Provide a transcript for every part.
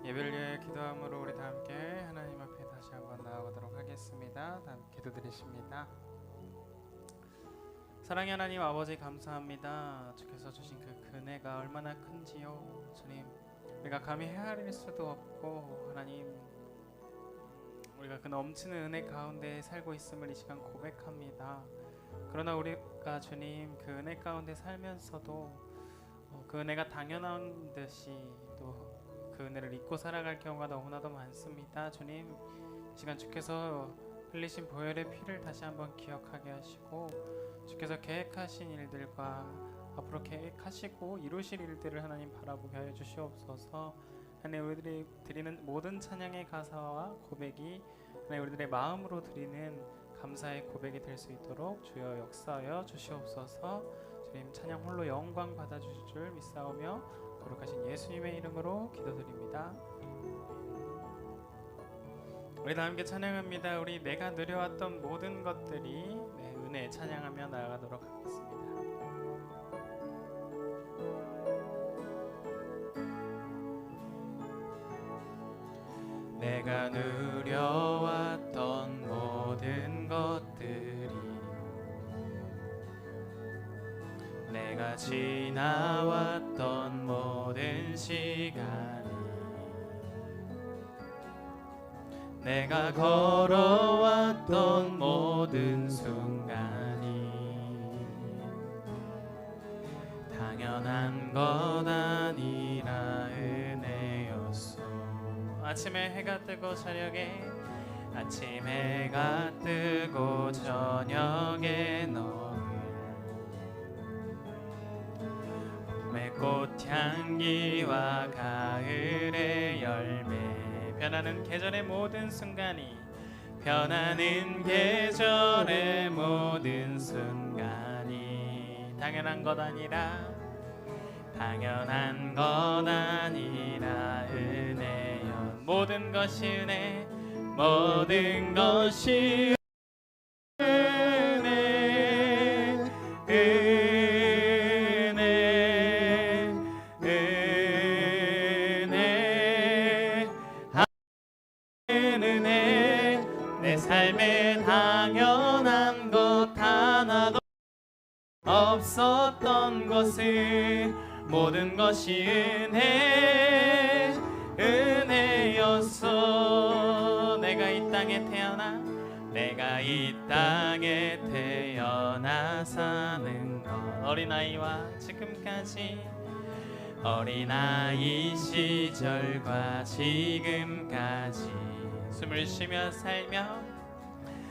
예배를 위해 기도함으로 우리 다 함께 하나님 앞에 다시 한번 나아가도록 하겠습니다. 다 함께 기도드리십니다. 사랑의 하나님 아버지 감사합니다. 주께서 주신 그 은혜가 얼마나 큰지요. 주님, 우리가 감히 헤아릴 수도 없고 하나님, 우리가 그 넘치는 은혜 가운데 살고 있음을 이 시간 고백합니다. 그러나 우리가 주님 그 은혜 가운데 살면서도 그 은혜가 당연한 듯이 또 그 은혜를 잊고 살아갈 경우가 너무나도 많습니다. 주님, 이 시간 주께서 흘리신 보혈의 피를 다시 한번 기억하게 하시고, 주께서 계획하신 일들과 앞으로 계획하시고 이루실 일들을 하나님 바라보게 하여 주시옵소서. 하나님, 우리들이 드리는 모든 찬양의 가사와 고백이 하나님 우리들의 마음으로 드리는 감사의 고백이 될 수 있도록 주여 역사하여 주시옵소서. 주님, 찬양 홀로 영광 받아주실 줄 믿사오며 거룩하신 예수님의 이름으로 기도드립니다. 우리 다 함께 찬양합니다. 우리 내가 누려왔던 모든 것들이 내 은혜 찬양하며 나아가도록 하겠습니다. 내가 누려왔던 모든 것들이, 내가 지나왔던 모든 시간이, 내가 걸어왔던 모든 순간이 당연한 것 아니라 은혜였소. 아침에 해가 뜨고 저녁에, 아침 해가 뜨고 저녁에 너를, 봄의 꽃향기와 가을의 열매, 변하는 계절의 모든 순간이, 변하는 계절의 모든 순간이 당연한 것 아니라, 당연한 것 아니라 은혜여. 모든 것이 은혜, 모든 것이 은혜, 은혜, 은혜, 은혜. 내 삶에 당연한 것 하나도 없었던 것을, 모든 것이 은혜, 은혜였소. 내가 이 땅에 태어나, 내가 이 땅에 태어나 사는 것, 어린아이와 지금까지, 어린아이 시절과 지금까지 숨을 쉬며 살며,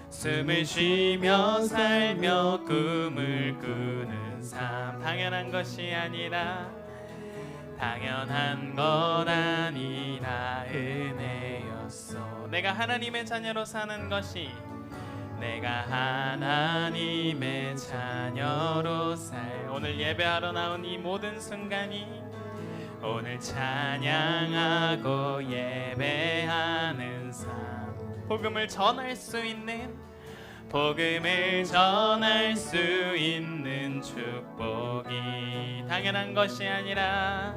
숨을 쉬며 살며 꿈을 꾸는 삶, 당연한 것이 아니라, 당연한 것 아니라 은혜였소. 내가 하나님의 자녀로 사는 것이, 내가 하나님의 자녀로 오늘 예배하러 나온 이 모든 순간이, 오늘 찬양하고 예배하는 삶, 복음을 전할 수 있는, 복음을 전할 수 있는 축복이 당연한 것이 아니라,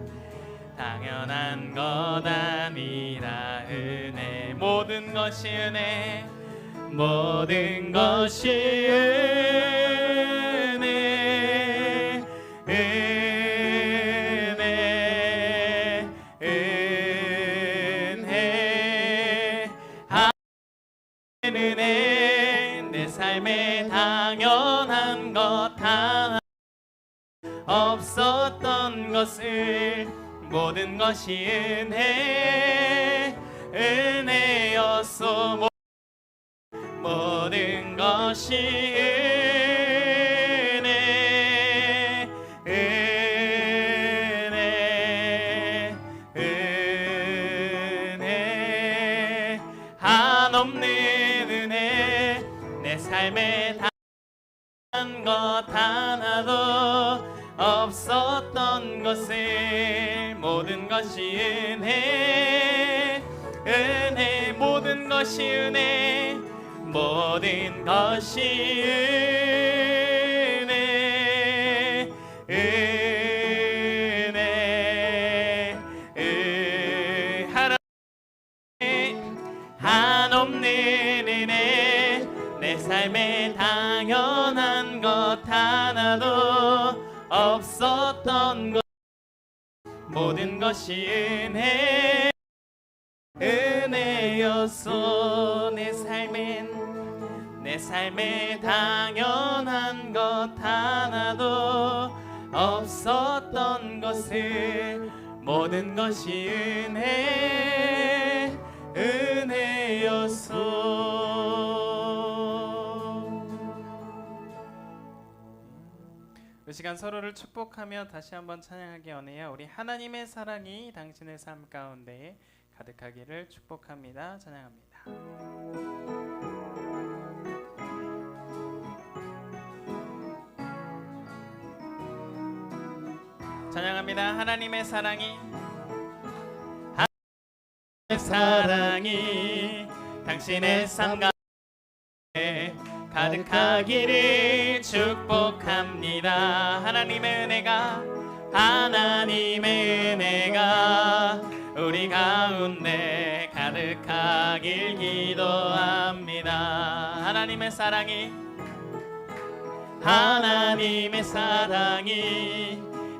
당연한 것 아니라 은혜. 모든 것이 은혜, 모든 것이 은혜, 은혜, 은혜, 은혜. 내 삶에 당연한 것 하나 없었던 것을, 모든 것이 은혜, 은혜였소. 모든 것이 은혜, 은혜, 은혜. 한없는 은혜, 내 삶에 당한 것 하나도 없었던 것을, 모든 것이 은혜, 은혜. 모든 것이 은혜, 모든 것이 은혜, 은혜, 은혜 내 삶에 당연한 것 하나도 없었던 것 모든 것이 은혜였소 내 삶에 당연한 것 하나도 없었던 것을 모든 것이 은혜였소. 이 시간 서로를 축복하며 다시 한번 찬양하기 원해요. 우리 하나님의 사랑이 당신의 삶 가운데 가득하기를 축복합니다. 찬양합니다. 찬양합니다. 하나님의 사랑이 당신의 삶 가운데 가득하기를 축복합니다. 하나님의 은혜가 우리 가운데 가득하길 기도합니다. 하나님의 사랑이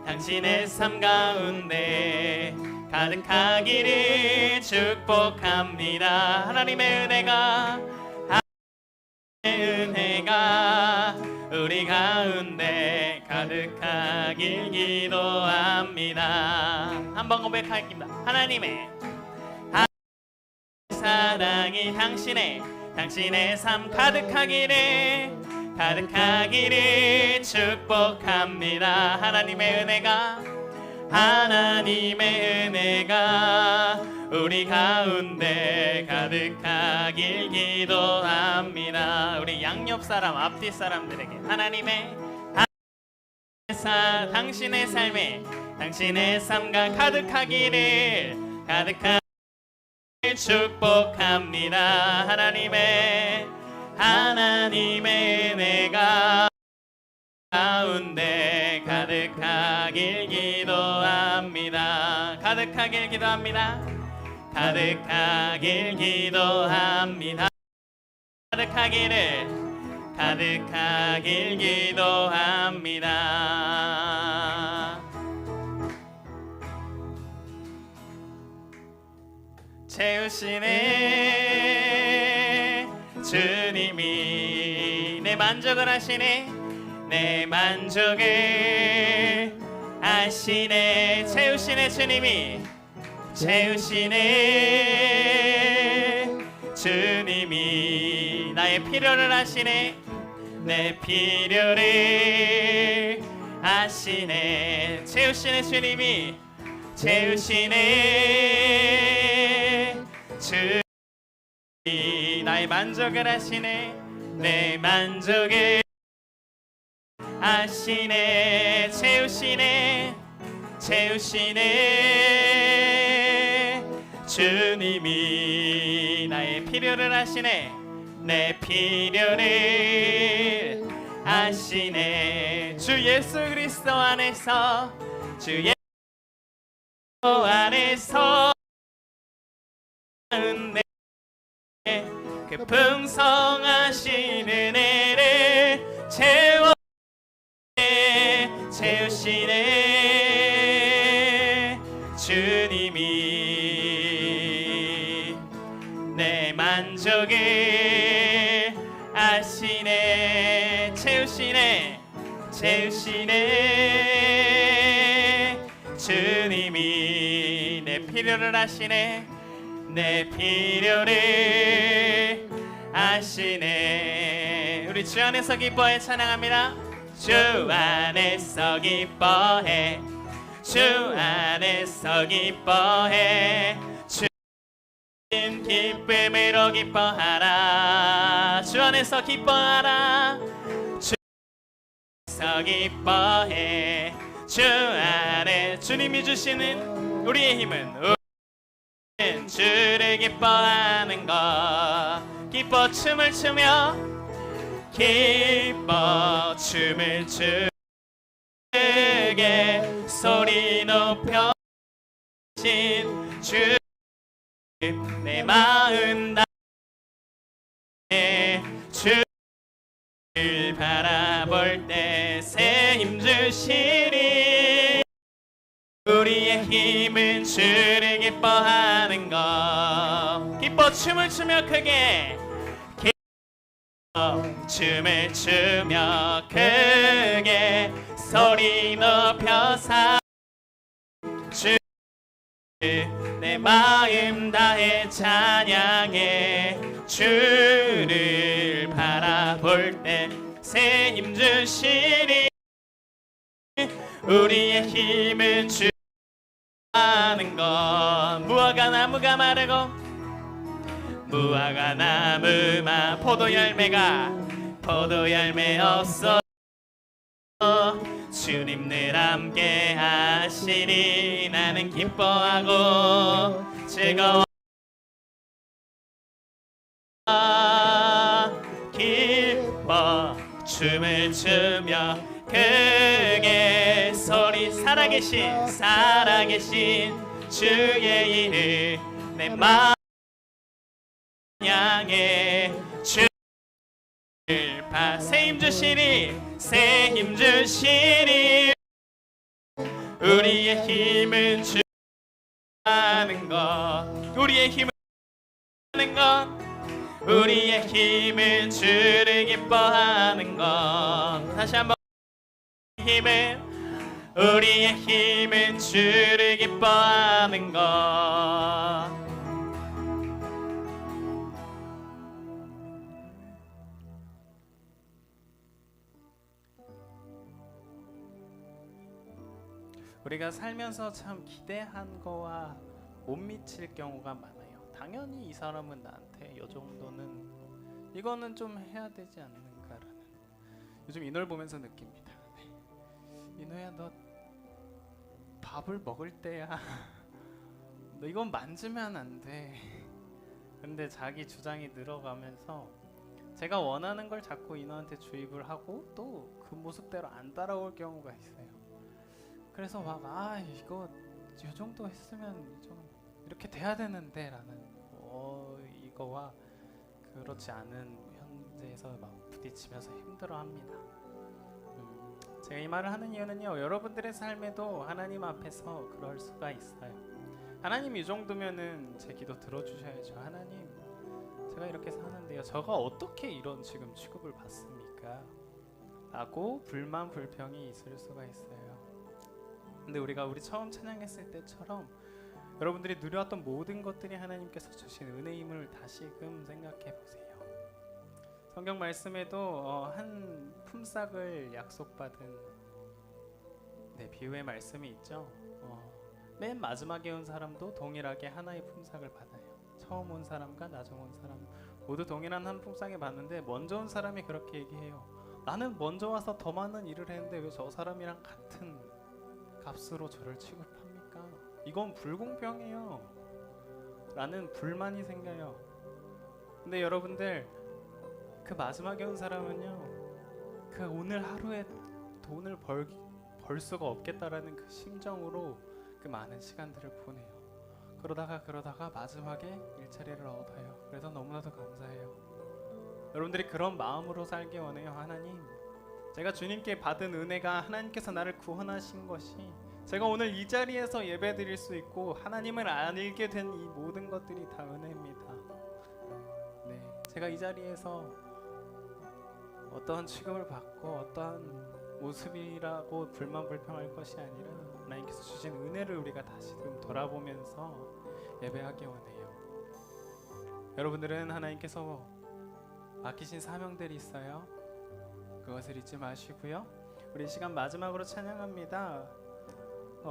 당신의 삶 가운데 가득하기를 축복합니다. 하나님의 은혜가 우리 가운데 가득하길 기도합니다. 한번 고백하겠습니다. 하나님의 사랑이 당신의 삶 가득하기를 축복합니다. 하나님의 은혜가 우리 가운데 가득하길 기도합니다. 우리 양옆 사람 앞뒤 사람들에게 당신의 삶과 가득하기를 축복합니다. 하나님의 은혜가 가운데 가득하길 기도합니다. 가득하길 기도합니다. 가득하길 기도합니다. 채우시네 주님이 내 만족을 하시네 내 만족을 하시네. 채우시네 주님이 나의 필요를 하시네 내 필요를 하시네. 채우시네 주님이 나의 만족을 하시네 내 만족을 하시네. 채우시네 주님이 나의 필요를 하시네 내 필요를 하시네. 주 예수 그리스도 안에서 그 풍성하신 은혜를 채우시네 주님이 내 만족을 하시네. 채우시네 주님이 내 필요를 하시네 내 필요를 하시네. 우리 주 안에서 기뻐해 찬양합니다. 주 안에서 기뻐해 주님 기쁨으로 기뻐하라. 주 안에서 기뻐하라. 주 안에서 기뻐해 주 안에 주님이 주시는 우리의 힘은 주를 기뻐하는 것. 기뻐 춤을 추며 기뻐 춤을 추게 소리 높여 주 내 마음 주를 바라볼 때 새 힘 주시리. 우리의 힘은 주를 기뻐하는 것. 기뻐 춤을 추며 크게 춤을 추며 크게 소리 높여서 주 내 마음 다해 찬양해. 주를 바라볼 때 새 힘 주시리. 우리의 힘은 주 하는 것. 무화과 나무가 마르고 무화과 나무만 포도 열매 없어. 주님 늘 함께 하시니 나는 기뻐하고 즐거워. 기뻐 춤을 추며 크게 소리. 살아계신 주의 이름 내 마음 향해. 주를 새 힘 주시리. 새 힘 주시리. 우리의 힘은 주 하는 것. 우리의 힘은 하는 것. 우리의 힘은 주를 기뻐하는 것. 다시 한번. 우리의 힘은 주를 기뻐하는 것. 우리가 살면서 참 기대한 거와 못 미칠 경우가 많아요. 당연히 이 사람은 나한테 이 정도는 이거는 좀 해야 되지 않는가라는, 요즘 인월 보면서 느낍니다. 인호야, 너 밥을 먹을 때야 너 이건 만지면 안 돼. 근데 자기 주장이 늘어가면서 제가 원하는 걸 자꾸 인호한테 주입을 하고 또 그 모습대로 안 따라올 경우가 있어요. 그래서 막 이거 이 정도 했으면 좀 이렇게 돼야 되는데 라는 이거와 그렇지 않은 현재에서 막 부딪히면서 힘들어합니다. 제가 이 말을 하는 이유는요, 여러분들의 삶에도 하나님 앞에서 그럴 수가 있어요. 하나님 이 정도면은 제 기도 들어주셔야죠. 하나님, 제가 이렇게 사는데요, 저가 어떻게 이런 지금 취급을 받습니까? 라고 불만 불평이 있을 수가 있어요. 근데 우리 처음 찬양했을 때처럼 여러분들이 누려왔던 모든 것들이 하나님께서 주신 은혜임을 다시금 생각해 보세요. 성경 말씀에도 한 품삯을 약속받은 비유의 말씀이 있죠. 맨 마지막에 온 사람도 동일하게 하나의 품삯을 받아요. 처음 온 사람과 나중 온 사람 모두 동일한 한 품삯을 받는데, 먼저 온 사람이 그렇게 얘기해요. 나는 먼저 와서 더 많은 일을 했는데 왜 저 사람이랑 같은 값으로 저를 취급합니까? 이건 불공평해요 라는 불만이 생겨요. 근데 여러분들, 그 마지막에 온 사람은요, 그 오늘 하루에 돈을 벌 수가 없겠다라는 그 심정으로 그 많은 시간들을 보내요. 그러다가 마지막에 일자리를 얻어요. 그래서 너무나도 감사해요. 여러분들이 그런 마음으로 살기 원해요. 하나님, 제가 주님께 받은 은혜가 하나님께서 나를 구원하신 것이 제가 오늘 이 자리에서 예배드릴 수 있고 하나님을 알게 된 이 모든 것들이 다 은혜입니다. 제가 이 자리에서 어떠한 취급을 받고 어떠한 모습이라고 불만 불평할 것이 아니라 하나님께서 주신 은혜를 우리가 다시금 돌아보면서 예배하기 원해요. 여러분들은 하나님께서 맡기신 사명들이 있어요. 그것을 잊지 마시고요. 우리 시간 마지막으로 찬양합니다.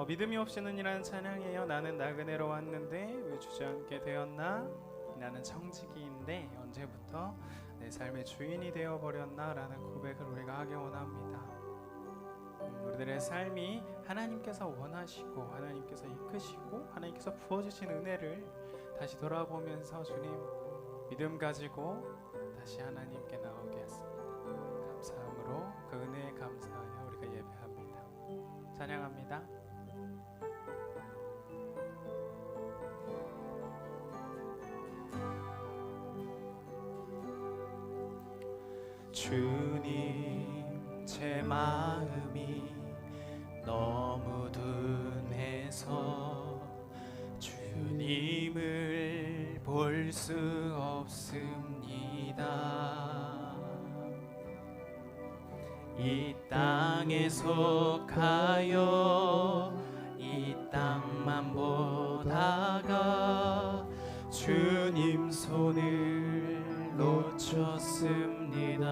믿음이 없이는 이라는 찬양이에요. 나는 나그네로 왔는데 왜 주저앉게 되었나? 나는 청지기인데 언제부터 내 삶의 주인이 되어버렸나? 라는 고백을 우리가 하기 원합니다. 우리들의 삶이 하나님께서 원하시고 하나님께서 이끄시고 하나님께서 부어주신 은혜를 다시 돌아보면서 주님 믿음 가지고 다시 하나님께 나오게 했습니다. 감사함으로 그 은혜에 감사하여 우리가 예배합니다. 찬양합니다. 주님 제 마음이 너무 둔해서 주님을 볼 수 없습니다. 이 땅에 속하여 이 땅만 보다가 주님 손을 놓쳤습니다.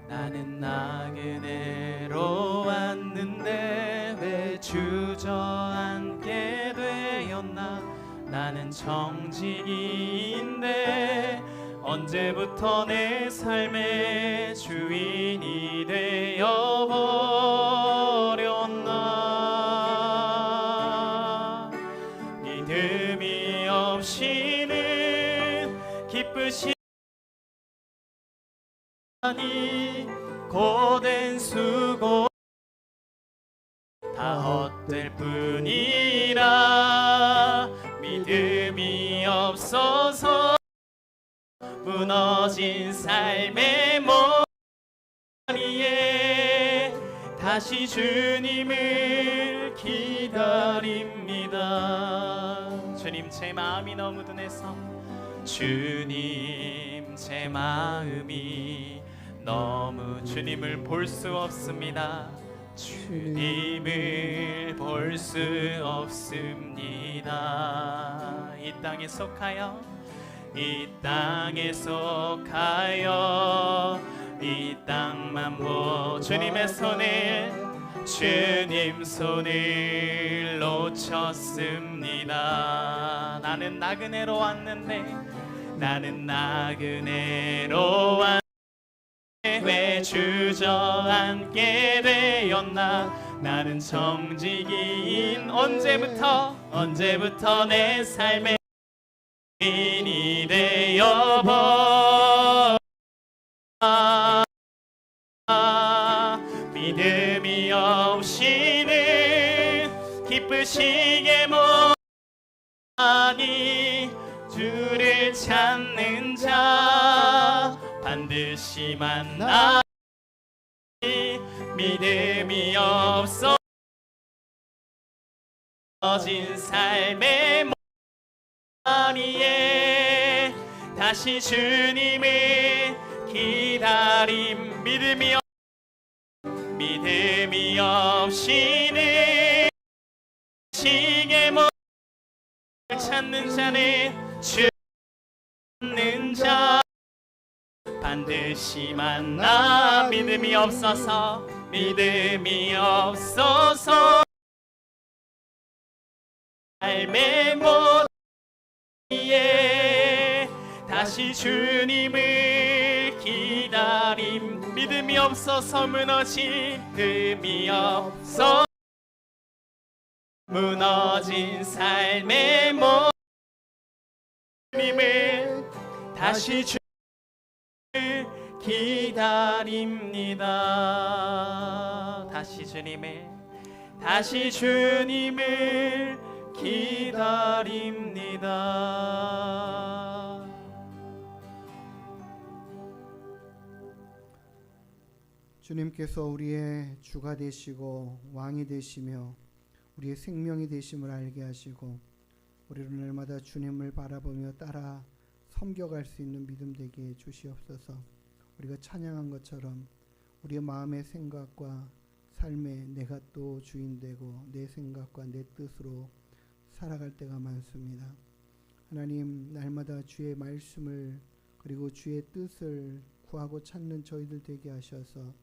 나는 나그네로 왔는데 왜 주저앉게 되었나. 나는 정직인데 언제부터 내 삶의 주인이 되어버렸나. 믿음이 없이는 기쁘시 아니 고된 수고 다 헛될 뿐이라. 믿음이 없어서 무너진 삶의 머리에 다시 주님을 기다립니다. 주님 제 마음이 너무 둔해서 주님 제 마음이 너무 주님을 볼 수 없습니다. 주님을 볼 수 없습니다. 이 땅에 속하여 이 땅에 속하여 이 땅만 보 주님의 손을 놓쳤습니다. 나는 나그네로 왔는데 왜 주저앉게 되었나. 나는 정직인 언제부터 내 삶의 주인이 되어버렸나. 믿음이 없이는 기쁘시게 못하니. 주를 찾는 자 반드시 만나니. 믿음이 없어진 삶의 머리에 다시 주님을 기다림. 믿음이 없이는 시계 못 찾는 자는 주 찾는 자 반드시 만나. 믿음이 없어서 삶의 머리에 다시 주님을 기다림. 믿음이 없어서 무너진 삶의 주님을 다시 주님을 기다립니다. 다시 주님을 기다립니다. 주님께서 우리의 주가 되시고 왕이 되시며 우리의 생명이 되심을 알게 하시고 우리는 날마다 주님을 바라보며 따라 섬겨갈 수 있는 믿음 되게 해 주시옵소서. 우리가 찬양한 것처럼 우리의 마음의 생각과 삶에 내가 또 주인 되고 내 생각과 내 뜻으로 살아갈 때가 많습니다. 하나님, 날마다 주의 말씀을 그리고 주의 뜻을 구하고 찾는 저희들 되게 하셔서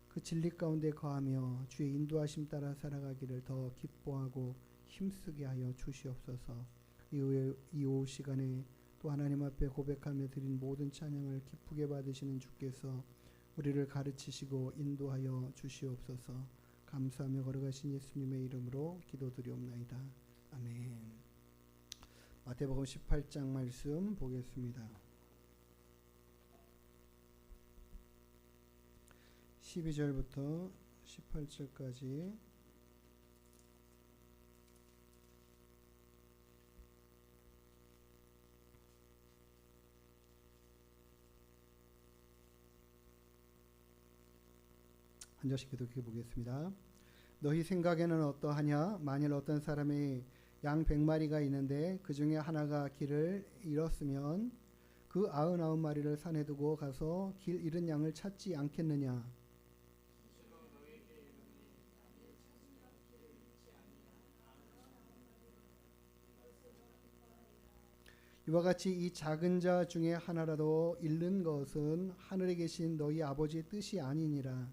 그 진리 가운데 거하며 주의 인도하심 따라 살아가기를 더 기뻐하고 힘쓰게 하여 주시옵소서. 이 오후 시간에 또 하나님 앞에 고백하며 드린 모든 찬양을 기쁘게 받으시는 주께서 우리를 가르치시고 인도하여 주시옵소서. 감사하며 걸어가신 예수님의 이름으로 기도드리옵나이다. 아멘. 마태복음 18장 말씀 보겠습니다. 12절부터 18절까지 한 절씩 기도해 보겠습니다. 너희 생각에는 어떠하냐? 만일 어떤 사람이 양 100마리가 있는데 그 중에 하나가 길을 잃었으면 그 99마리를 산에 두고 가서 길 잃은 양을 찾지 않겠느냐? 이와 같이 이 작은 자 중에 하나라도 잃는 것은 하늘에 계신 너희 아버지의 뜻이 아니니라.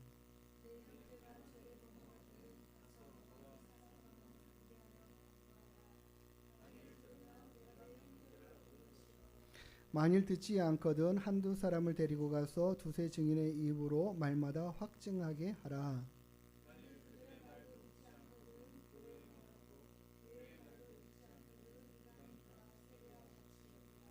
만일 듣지 않거든 한두 사람을 데리고 가서 두세 증인의 입으로 말마다 확증하게 하라.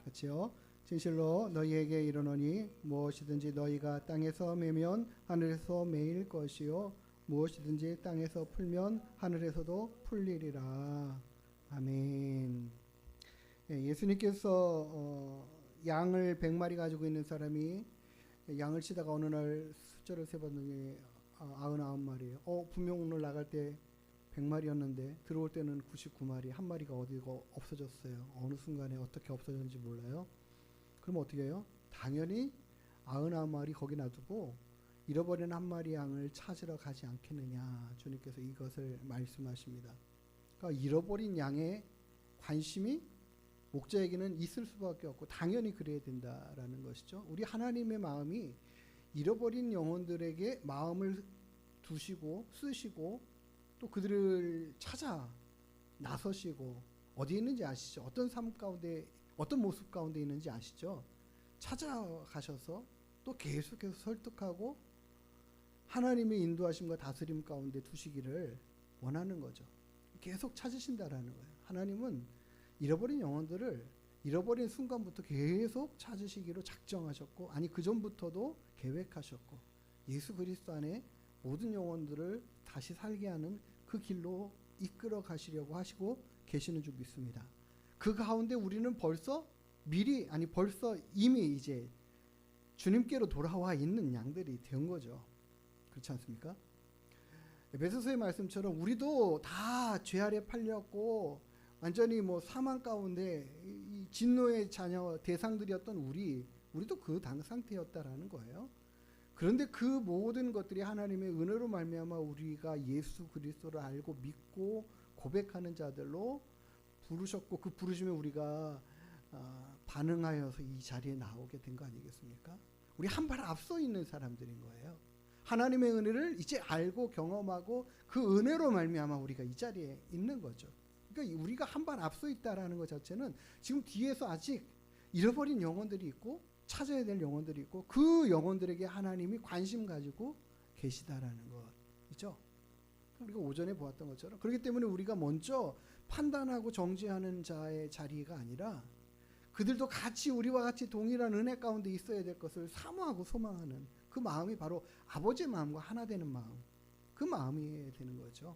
같이요. 진실로 너희에게 이르노니 무엇이든지 너희가 땅에서 매면 하늘에서 매일 것이요 무엇이든지 땅에서 풀면 하늘에서도 풀리리라. 아멘. 예수님께서 양을 100마리 가지고 있는 사람이 양을 치다가 어느 날 숫자를 세봤더니 99마리예요. 분명 오늘 나갈 때 100마리였는데 들어올 때는 99마리, 한 마리가 어디고 없어졌어요. 어느 순간에 어떻게 없어졌는지 몰라요. 그럼 어떻게 해요? 당연히 99마리 거기 놔두고 잃어버린 한 마리 양을 찾으러 가지 않겠느냐. 주님께서 이것을 말씀하십니다. 그러니까 잃어버린 양의 관심이 목자에게는 있을 수밖에 없고 당연히 그래야 된다라는 것이죠. 우리 하나님의 마음이 잃어버린 영혼들에게 마음을 두시고 쓰시고 또 그들을 찾아 나서시고 어디에 있는지 아시죠? 어떤 삶 가운데 어떤 모습 가운데 있는지 아시죠? 찾아가셔서 또 계속해서 설득하고 하나님의 인도하심과 다스림 가운데 두시기를 원하는 거죠. 계속 찾으신다라는 거예요. 하나님은 잃어버린 영혼들을 잃어버린 순간부터 계속 찾으시기로 작정하셨고 아니 그 전부터도 계획하셨고 예수 그리스도 안에 모든 영혼들을 다시 살게 하는 그 길로 이끌어 가시려고 하시고 계시는 줄 믿습니다. 그 가운데 우리는 벌써 이미 이제 주님께로 돌아와 있는 양들이 된 거죠. 그렇지 않습니까? 에베소서의 말씀처럼 우리도 다 죄 아래 팔렸고 완전히 사망 가운데 이 진노의 자녀 대상들이었던 우리도 그 상태였다라는 거예요. 그런데 그 모든 것들이 하나님의 은혜로 말미암아 우리가 예수 그리스도를 알고 믿고 고백하는 자들로 부르셨고 그 부르심에 우리가 반응하여서 이 자리에 나오게 된 거 아니겠습니까? 우리 한 발 앞서 있는 사람들인 거예요. 하나님의 은혜를 이제 알고 경험하고 그 은혜로 말미암아 우리가 이 자리에 있는 거죠. 그러니까 우리가 한 발 앞서 있다라는 것 자체는 지금 뒤에서 아직 잃어버린 영혼들이 있고 찾아야 될 영혼들이 있고 그 영혼들에게 하나님이 관심 가지고 계시다라는 것이죠. 우리가 오전에 보았던 것처럼 그렇기 때문에 우리가 먼저 판단하고 정죄하는 자의 자리가 아니라 그들도 같이 우리와 같이 동일한 은혜 가운데 있어야 될 것을 사모하고 소망하는 그 마음이 바로 아버지의 마음과 하나 되는 마음, 그 마음이 되는 거죠.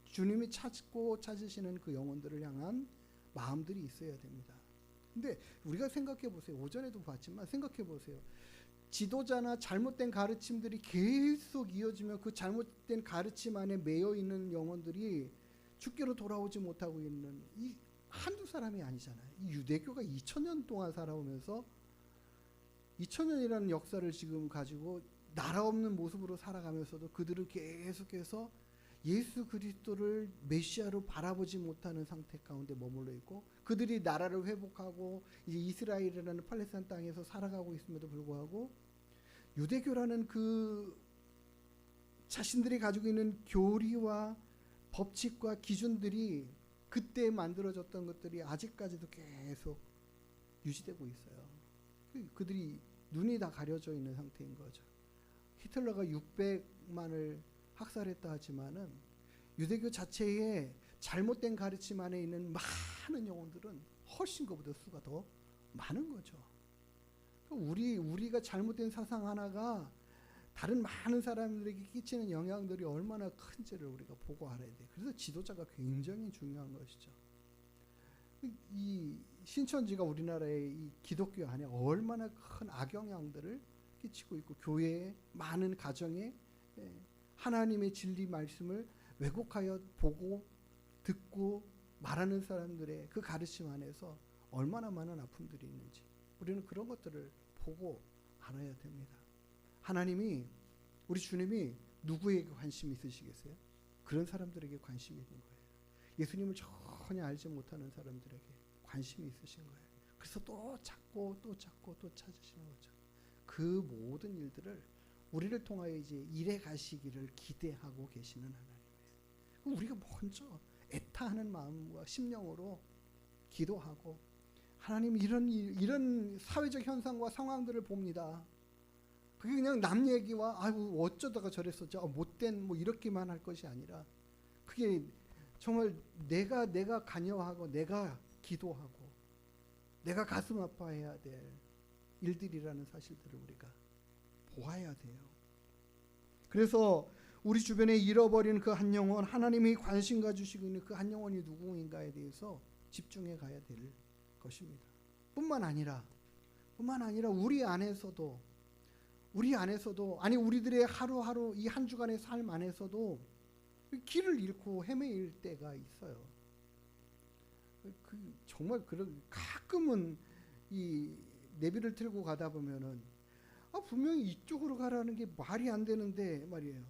주님이 찾으시는 그 영혼들을 향한 마음들이 있어야 됩니다. 근데 우리가 생각해 보세요. 오전에도 봤지만 생각해 보세요. 지도자나 잘못된 가르침들이 계속 이어지면 그 잘못된 가르침 안에 매여 있는 영혼들이 주께로 돌아오지 못하고 있는 이 한두 사람이 아니잖아요. 이 유대교가 2000년 동안 살아오면서 2000년이라는 역사를 지금 가지고 나라 없는 모습으로 살아가면서도 그들은 계속해서 예수 그리스도를 메시아로 바라보지 못하는 상태 가운데 머물러 있고 그들이 나라를 회복하고 이제 이스라엘이라는 팔레스타인 땅에서 살아가고 있음에도 불구하고 유대교라는 그 자신들이 가지고 있는 교리와 법칙과 기준들이 그때 만들어졌던 것들이 아직까지도 계속 유지되고 있어요. 그들이 눈이 다 가려져 있는 상태인 거죠. 히틀러가 600만을 학살했다 하지만은 유대교 자체의 잘못된 가르침 안에 있는 많은 영혼들은 훨씬 그보다 수가 더 많은 거죠. 우리가 잘못된 사상 하나가 다른 많은 사람들에게 끼치는 영향들이 얼마나 큰지를 우리가 보고 알아야 돼요. 그래서 지도자가 굉장히 중요한 것이죠. 이 신천지가 우리나라의 이 기독교 안에 얼마나 큰 악영향들을 끼치고 있고 교회의 많은 가정에 하나님의 진리 말씀을 왜곡하여 보고 듣고 말하는 사람들의 그 가르침 안에서 얼마나 많은 아픔들이 있는지 우리는 그런 것들을 보고 알아야 됩니다. 하나님이, 우리 주님이 누구에게 관심이 있으시겠어요? 그런 사람들에게 관심이 있는 거예요. 예수님을 전혀 알지 못하는 사람들에게 관심이 있으신 거예요. 그래서 또 찾고 또 찾고 또 찾으시는 거죠. 그 모든 일들을 우리를 통하여 이제 일해 가시기를 기대하고 계시는 하나님이에요. 우리가 먼저 애타하는 마음과 심령으로 기도하고, 하나님 이런 사회적 현상과 상황들을 봅니다. 그게 그냥 남 얘기와 아이고 어쩌다가 저랬었죠, 못된 뭐 이렇게만 할 것이 아니라, 그게 정말 내가 관여하고 내가 기도하고 내가 가슴 아파해야 될 일들이라는 사실들을 우리가 보아야 돼요. 그래서 우리 주변에 잃어버린 그 한 영혼, 하나님이 관심 가지시고 있는 그 한 영혼이 누구인가에 대해서 집중해 가야 될 것입니다. 뿐만 아니라 우리 안에서도 아니 우리들의 하루하루 이 한 주간의 삶 안에서도 길을 잃고 헤매일 때가 있어요. 정말 그런, 가끔은 이 내비를 틀고 가다 보면은 분명히 이쪽으로 가라는 게 말이 안 되는데 말이에요.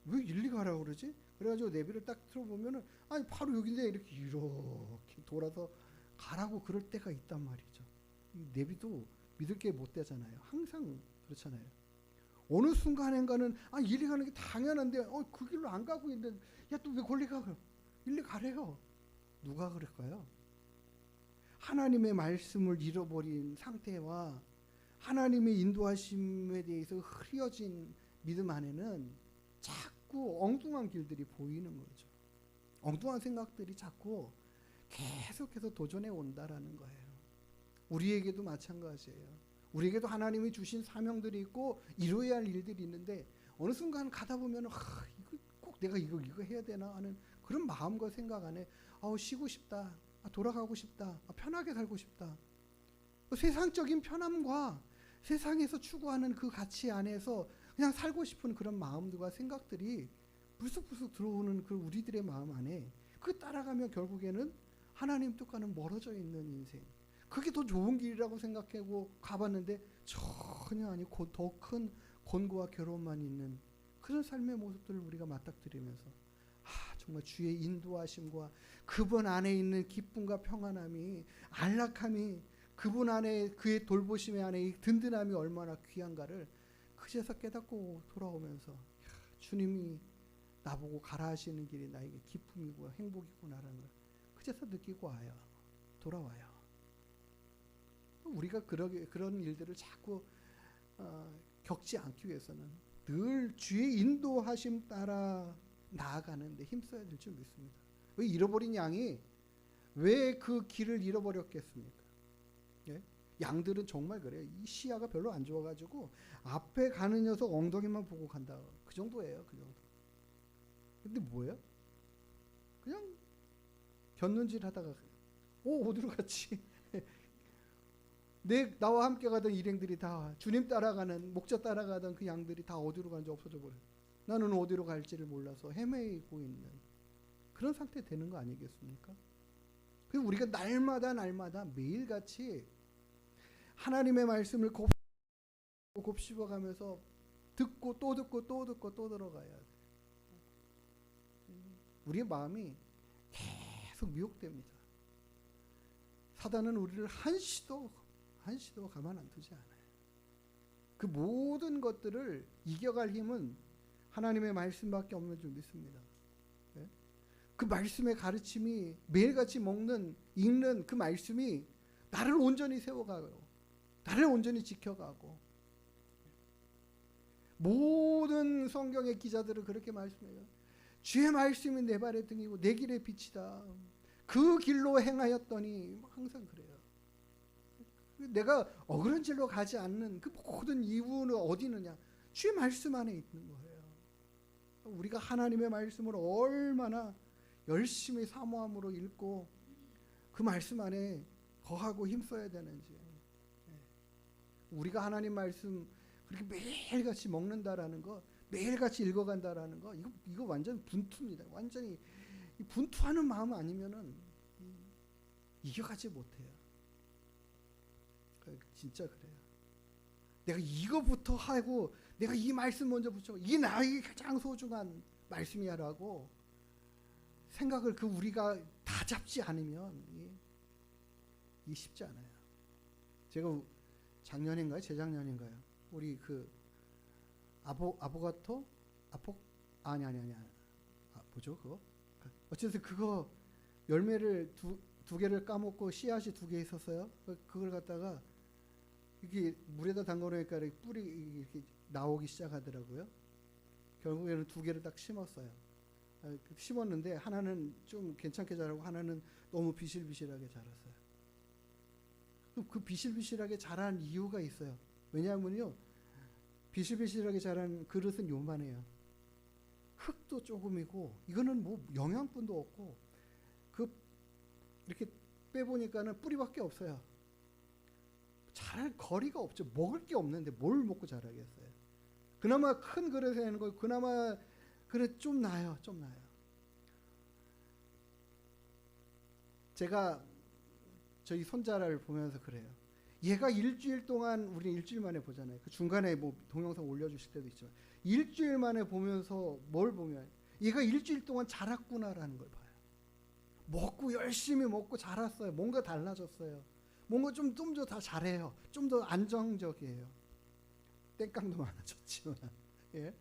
왜 일리 가라고 그러지? 그래가지고 내비를 딱 틀어보면은 아니 바로 여기인데 이렇게 돌아서 가라고 그럴 때가 있단 말이죠. 이 내비도 믿을 게 못 되잖아요. 항상 그렇잖아요. 어느 순간인가는 일리 가는 게 당연한데 그 길로 안 가고 있는데 야 또 왜 골리 가? 일리 가래요. 누가 그럴까요? 하나님의 말씀을 잃어버린 상태와 하나님의 인도하심에 대해서 흐려진 믿음 안에는 자꾸 엉뚱한 길들이 보이는 거죠. 엉뚱한 생각들이 자꾸 계속해서 도전해 온다라는 거예요. 우리에게도 마찬가지예요. 우리에게도 하나님이 주신 사명들이 있고 이루어야 할 일들이 있는데 어느 순간 가다 보면 이거 꼭 내가 이거 해야 되나 하는 그런 마음과 생각 안에 쉬고 싶다, 돌아가고 싶다, 편하게 살고 싶다. 세상적인 편함과 세상에서 추구하는 그 가치 안에서 그냥 살고 싶은 그런 마음들과 생각들이 불쑥불쑥 들어오는 그 우리들의 마음 안에 그 따라가면 결국에는 하나님 뜻과는 멀어져 있는 인생, 그게 더 좋은 길이라고 생각하고 가봤는데 전혀 아니고 더 큰 곤고와 괴로움만 있는 그런 삶의 모습들을 우리가 맞닥뜨리면서 정말 주의 인도하심과 그분 안에 있는 기쁨과 평안함이, 안락함이, 그분 안에 그의 돌보심의 안에 이 든든함이 얼마나 귀한가를 그제서 깨닫고 돌아오면서 주님이 나보고 가라 하시는 길이 나에게 기쁨이고 행복이구나라는 걸 그제서 느끼고 와요. 돌아와요. 우리가 그런 일들을 자꾸 겪지 않기 위해서는 늘 주의 인도하심 따라 나아가는데 힘써야 될 줄 믿습니다. 왜 잃어버린 양이 왜 그 길을 잃어버렸겠습니까? 예? 양들은 정말 그래요. 이 시야가 별로 안 좋아가지고 앞에 가는 녀석 엉덩이만 보고 간다. 그 정도예요. 그 정도. 근데 뭐예요? 그냥 곁눈질 하다가 어디로 갔지? 나와 함께 가던 일행들이 다 주님 따라가는, 목자 따라가던 그 양들이 다 어디로 가는지 없어져 버려요. 나는 어디로 갈지를 몰라서 헤매고 있는 그런 상태 되는 거 아니겠습니까? 그래서 우리가 날마다 매일같이 하나님의 말씀을 곱씹어가면서 듣고 또 듣고 또 듣고 또 들어가야 돼. 우리의 마음이 계속 미혹됩니다. 사단은 우리를 한시도 가만 안 두지 않아요. 그 모든 것들을 이겨갈 힘은 하나님의 말씀밖에 없는 줄 믿습니다. 네? 그 말씀의 가르침이 매일같이 읽는 그 말씀이 나를 온전히 세워가고 나를 온전히 지켜가고, 모든 성경의 기자들은 그렇게 말씀해요. 주의 말씀이 내 발의 등이고 내 길의 빛이다. 그 길로 행하였더니 항상 그래요. 내가 억울한 길로 가지 않는 그 모든 이유는 어디 있느냐? 주의 말씀 안에 있는 거예요. 우리가 하나님의 말씀을 얼마나 열심히 사모함으로 읽고 그 말씀 안에 거하고 힘써야 되는지, 우리가 하나님 말씀 그렇게 매일같이 먹는다라는 거 매일같이 읽어간다라는 거, 이거 완전 분투입니다. 완전히 이 분투하는 마음 아니면은 이겨가지 못해요. 진짜 그래요. 내가 이거부터 하고 내가 이 말씀 먼저 붙여, 이게 나에게 가장 소중한 말씀이야라고 생각을 우리가 다 잡지 않으면 이 쉽지 않아요. 제가 작년인가요? 재작년인가요? 우리 아보가토? 아니. 뭐죠 그거? 어쨌든 그거 열매를 두 개를 까먹고 씨앗이 2개 있었어요. 그걸 갖다가 이게 물에다 담궈놓으니까 뿌리 이렇게 나오기 시작하더라고요. 결국에는 2개를 딱 심었어요. 심었는데 하나는 좀 괜찮게 자라고 하나는 너무 비실비실하게 자랐어요. 그 비실비실하게 자란 이유가 있어요. 왜냐하면요, 비실비실하게 자란 그릇은 요만해요. 흙도 조금이고 이거는 뭐 영양분도 없고 이렇게 빼보니까는 뿌리밖에 없어요. 자랄 거리가 없죠. 먹을 게 없는데 뭘 먹고 자라겠어요. 그나마 큰 그릇에 있는 거, 그나마 그래 좀 나요. 제가 저희 손자를 보면서 그래요. 얘가 일주일 동안, 우리 일주일 만에 보잖아요. 그 중간에 뭐 동영상 올려주실 때도 있지만 일주일 만에 보면서 뭘 보면 얘가 일주일 동안 자랐구나라는 걸 봐요. 먹고 열심히 먹고 자랐어요. 뭔가 달라졌어요. 뭔가 좀 더 다 잘해요. 좀 더 안정적이에요. 땡깡도 많아졌지만, 예.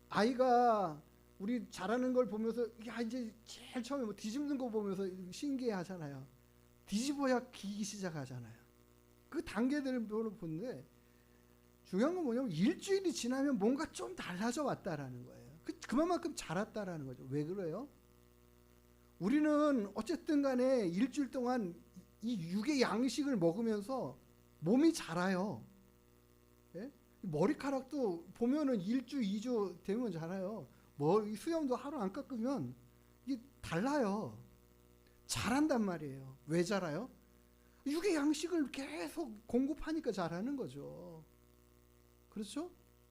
아이가 우리 잘하는 걸 보면서 야 이제 제일 처음에 뭐 뒤집는 거 보면서 신기해하잖아요. 뒤집어야 기기 시작하잖아요. 그 단계들을 보는데 중요한 건 뭐냐면 일주일이 지나면 뭔가 좀 달라져 왔다라는 거예요. 그만큼 자랐다라는 거죠. 왜 그래요? 우리는 어쨌든 간에 일주일 동안 이 육의 양식을 먹으면서 몸이 자라요. 예? 머리카락도 보면은 1주, 2주 되면 자라요. 수염도 하루 안 깎으면 이게 달라요. 자란단 말이에요. 왜 자라요? 육의 양식을 계속 공급하니까 자라는 거죠. 그렇죠?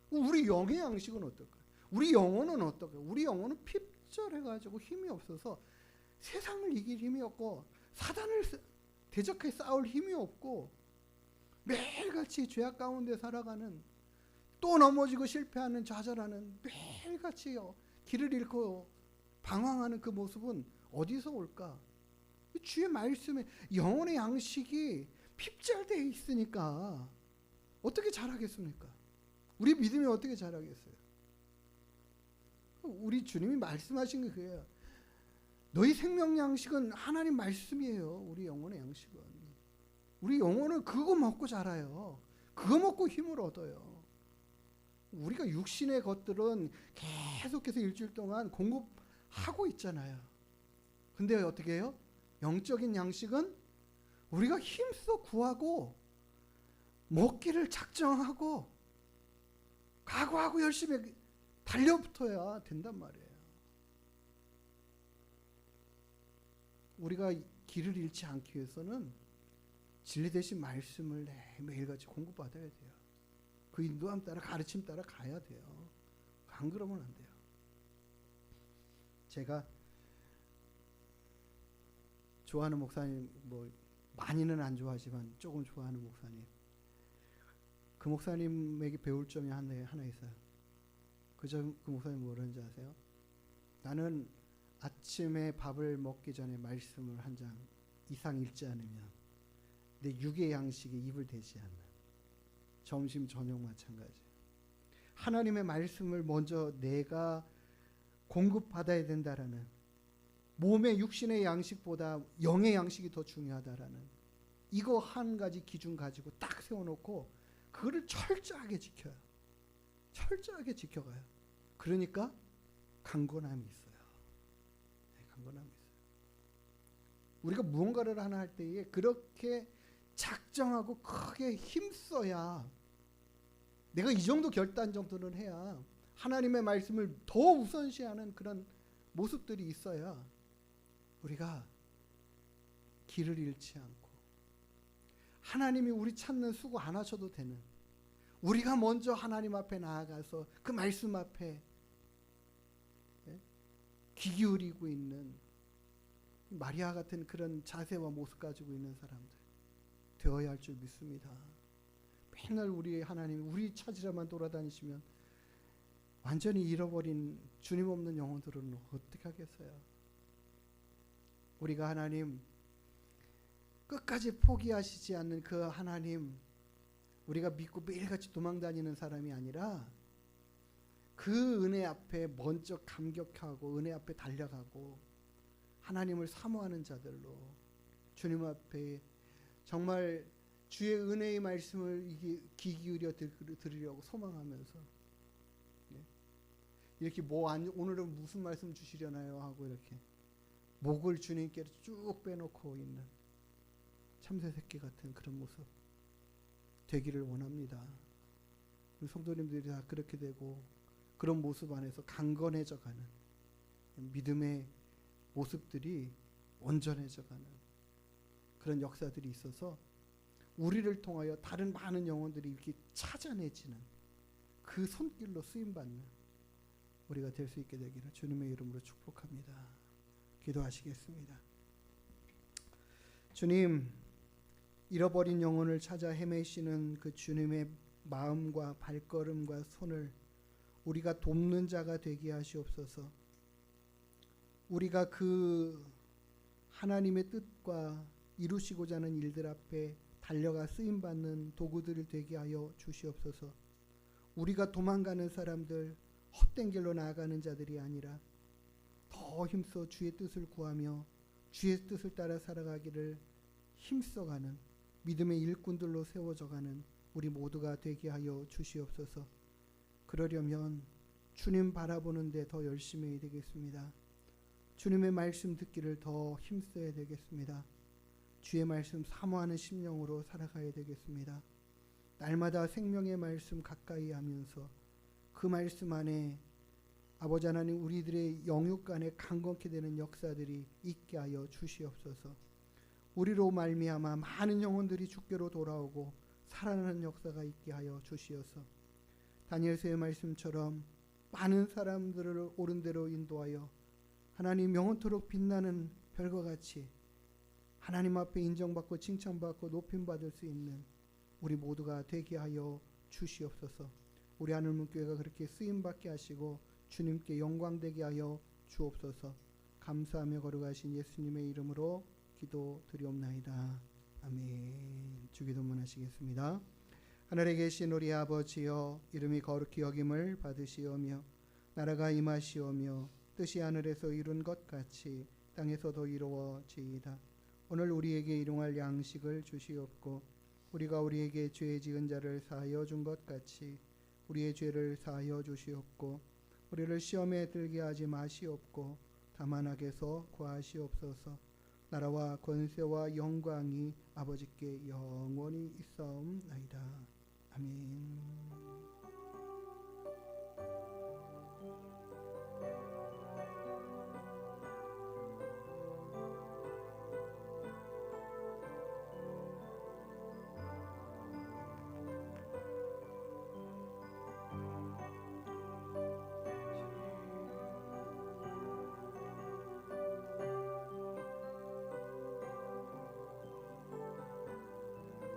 우리 영의 양식은 어떨까요? 우리 영혼은 어떨까요? 우리 영혼은 핍절해가지고 힘이 없어서 세상을 이길 힘이 없고 사단을 대적해 싸울 힘이 없고 매일같이 죄악 가운데 살아가는, 또 넘어지고 실패하는, 좌절하는, 매일같이 길을 잃고 방황하는 그 모습은 어디서 올까? 주의 말씀에 영혼의 양식이 핍절되어 있으니까 어떻게 자라겠습니까? 우리 믿음이 어떻게 자라겠어요? 우리 주님이 말씀하신 게 그거예요. 너희 생명 양식은 하나님 말씀이에요. 우리 영혼의 양식은. 우리 영혼은 그거 먹고 자라요. 그거 먹고 힘을 얻어요. 우리가 육신의 것들은 계속해서 일주일 동안 공급하고 있잖아요. 근데 어떻게 해요? 영적인 양식은 우리가 힘써 구하고 먹기를 작정하고 각오하고 열심히 달려붙어야 된단 말이에요. 우리가 길을 잃지 않기 위해서는 진리 되신 말씀을 매일같이 공급받아야 돼요. 그 인도함 따라, 가르침 따라 가야 돼요. 안 그러면 안 돼요. 제가 좋아하는 목사님, 뭐 많이는 안 좋아하지만 조금 좋아하는 목사님, 그 목사님에게 배울 점이 하나 있어요. 그 목사님 뭐라는지 아세요? 나는 아침에 밥을 먹기 전에 말씀을 1장 이상 읽지 않으면 내 육의 양식에 입을 대지 않는, 점심 저녁 마찬가지. 하나님의 말씀을 먼저 내가 공급받아야 된다라는, 몸의 육신의 양식보다 영의 양식이 더 중요하다라는 이거 한 가지 기준 가지고 딱 세워놓고 그거를 철저하게 지켜요. 철저하게 지켜가요. 그러니까 강건함이 있어요. 강건함이 있어요. 우리가 무언가를 하나 할 때에 그렇게 작정하고 크게 힘써야, 내가 이 정도 결단 정도는 해야 하나님의 말씀을 더 우선시하는 그런 모습들이 있어야 우리가 길을 잃지 않고 하나님이 우리 찾는 수고 안 하셔도 되는, 우리가 먼저 하나님 앞에 나아가서 그 말씀 앞에 귀 기울이고 있는 마리아 같은 그런 자세와 모습 가지고 있는 사람들 되어야 할 줄 믿습니다. 맨날 우리 하나님 우리 찾으러만 돌아다니시면 완전히 잃어버린 주님 없는 영혼들은 어떻게 하겠어요? 우리가 하나님 끝까지 포기하시지 않는 그 하나님 우리가 믿고 매일같이 도망다니는 사람이 아니라 그 은혜 앞에 먼저 감격하고 은혜 앞에 달려가고 하나님을 사모하는 자들로 주님 앞에 정말 주의 은혜의 말씀을 귀 기울여 들으려고 소망하면서 이렇게 오늘은 무슨 말씀 주시려나요 하고 이렇게 목을 주님께 쭉 빼놓고 있는 참새 새끼 같은 그런 모습 되기를 원합니다. 우리 성도님들이 다 그렇게 되고 그런 모습 안에서 강건해져가는 믿음의 모습들이 온전해져가는 그런 역사들이 있어서 우리를 통하여 다른 많은 영혼들이 이렇게 찾아내지는 그 손길로 쓰임받는 우리가 될 수 있게 되기를 주님의 이름으로 축복합니다. 기도하시겠습니다. 주님, 잃어버린 영혼을 찾아 헤매시는 그 주님의 마음과 발걸음과 손을 우리가 돕는 자가 되게 하시옵소서. 우리가 그 하나님의 뜻과 이루시고자 하는 일들 앞에 달려가 쓰임받는 도구들을 되게 하여 주시옵소서. 우리가 도망가는 사람들, 헛된 길로 나아가는 자들이 아니라 더 힘써 주의 뜻을 구하며 주의 뜻을 따라 살아가기를 힘써가는 믿음의 일꾼들로 세워져가는 우리 모두가 되게 하여 주시옵소서. 그러려면 주님 바라보는 데 더 열심히 해야 되겠습니다. 주님의 말씀 듣기를 더 힘써야 되겠습니다. 주의 말씀 사모하는 심령으로 살아가야 되겠습니다. 날마다 생명의 말씀 가까이 하면서 그 말씀 안에 아버지 하나님 우리들의 영육 간에 강건케 되는 역사들이 있게 하여 주시옵소서. 우리로 말미암아 많은 영혼들이 주께로 돌아오고 살아나는 역사가 있게 하여 주시어서 다니엘서의 말씀처럼 많은 사람들을 옳은 대로 인도하여 하나님 영원토록 빛나는 별과 같이 하나님 앞에 인정받고 칭찬받고 높임받을 수 있는 우리 모두가 되게 하여 주시옵소서. 우리 하늘문교회가 그렇게 쓰임받게 하시고 주님께 영광되게 하여 주옵소서. 감사하며 걸어가신 예수님의 이름으로 기도드리옵나이다. 아멘. 주기도문 하시겠습니다. 하늘에 계신 우리 아버지여, 이름이 거룩히 여김을 받으시오며 나라가 임하시오며 뜻이 하늘에서 이룬 것 같이 땅에서도 이루어지이다. 오늘 우리에게 일용할 양식을 주시옵고 우리가 우리에게 죄 지은 자를 사하여 준 것 같이 우리의 죄를 사하여 주시옵고 우리를 시험에 들게 하지 마시옵고 다만 악에서 구하시옵소서. 나라와 권세와 영광이 아버지께 영원히 있사옵나이다. 아멘.